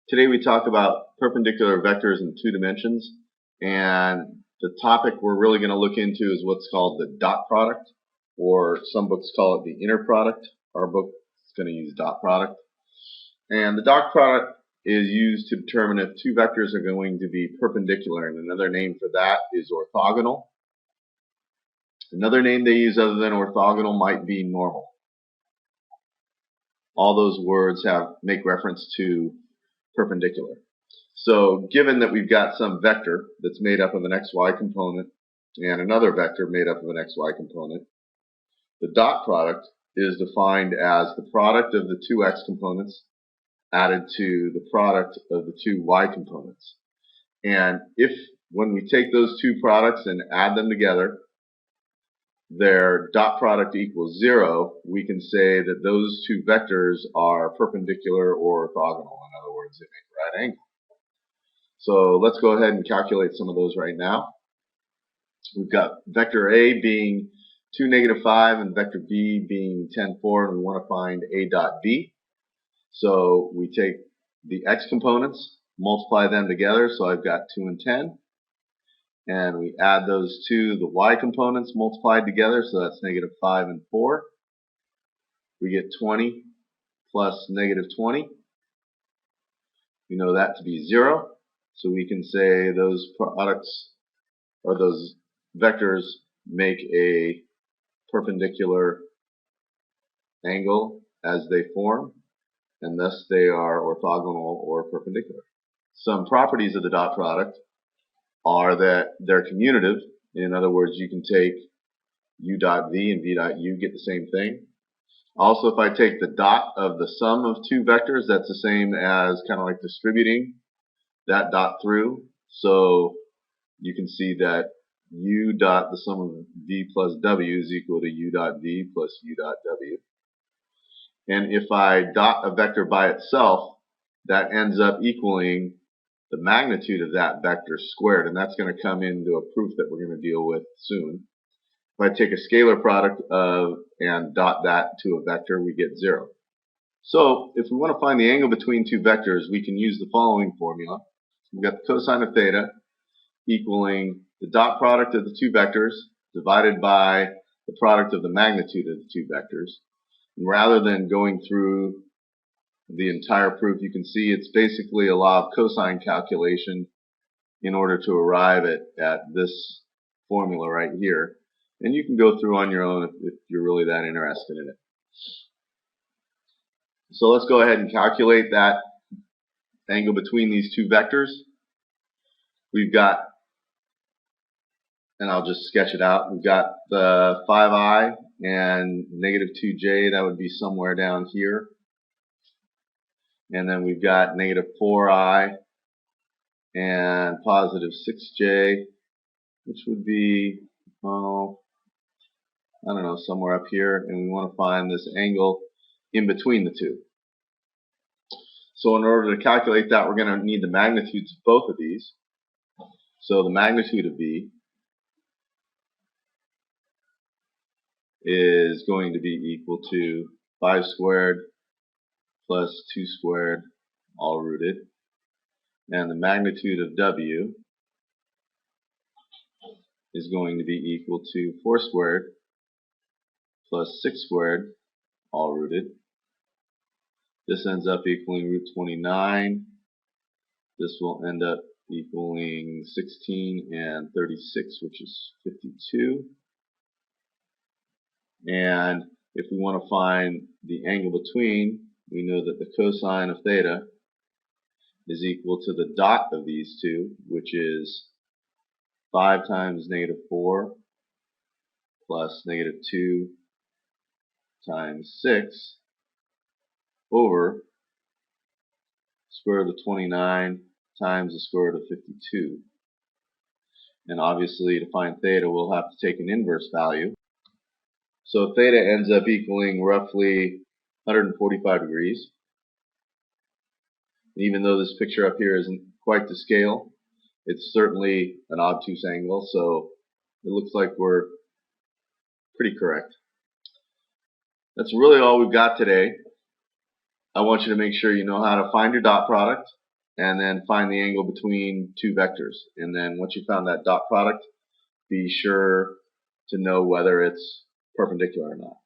Today we talk about perpendicular vectors in 2 dimensions, and the topic we're really going to look into is what's called the dot product, or some books call it the inner product. Our book is going to use dot product. And the dot product is used to determine if two vectors are going to be perpendicular, and another name for that is orthogonal. Another name they use other than orthogonal might be normal. All those words make reference to perpendicular. So given that we've got some vector that's made up of an xy component and another vector made up of an xy component, the dot product is defined as the product of the two x components added to the product of the two y components. And if when we take those two products and add them together, their dot product equals 0, we can say that those two vectors are perpendicular or orthogonal. In other words, they make a right angle. So let's go ahead and calculate some of those right now. We've got vector A being 2, -5, and vector B being 10, 4, and we want to find A dot B. So we take the x components, multiply them together, so I've got 2 and 10. And we add those to the y components multiplied together, so that's -5 and 4. We get 20 plus -20. We know that to be 0, so we can say those products, or those vectors, make a perpendicular angle as they form, and thus they are orthogonal or perpendicular. Some properties of the dot product are that they're commutative. In other words, you can take u dot v and v dot u, get the same thing. Also, if I take the dot of the sum of two vectors, that's the same as kind of like distributing that dot through. So you can see that u dot the sum of v plus w is equal to u dot v plus u dot w. And if I dot a vector by itself, that ends up equaling the magnitude of that vector squared, and that's going to come into a proof that we're going to deal with soon. If I take a scalar product and dot that to a vector, we get 0. So if we want to find the angle between two vectors, we can use the following formula. We've got the cosine of theta equaling the dot product of the two vectors divided by the product of the magnitude of the two vectors. And rather than going through the entire proof, you can see it's basically a law of cosine calculation in order to arrive at this formula right here. And you can go through on your own if you're really that interested in it. So let's go ahead and calculate that angle between these two vectors. We've got, and I'll just sketch it out, we've got the 5i and -2j, that would be somewhere down here. And then we've got -4i and +6j, which would be, I don't know, somewhere up here. And we want to find this angle in between the two. So in order to calculate that, we're going to need the magnitudes of both of these. So the magnitude of V is going to be equal to 5 squared plus 2 squared, all rooted. And the magnitude of W is going to be equal to 4 squared plus 6 squared, all rooted. This ends up equaling root 29. This will end up equaling 16 and 36, which is 52. And if we want to find the angle between, we know that the cosine of theta is equal to the dot of these two, which is 5 times -4 plus -2 times 6 over square root of 29 times the square root of 52. And obviously to find theta we'll have to take an inverse value. So theta ends up equaling roughly 145 degrees. Even though this picture up here isn't quite to scale, it's certainly an obtuse angle, so it looks like we're pretty correct. That's really all we've got today. I want you to make sure you know how to find your dot product, and then find the angle between two vectors. And then once you found that dot product, be sure to know whether it's perpendicular or not.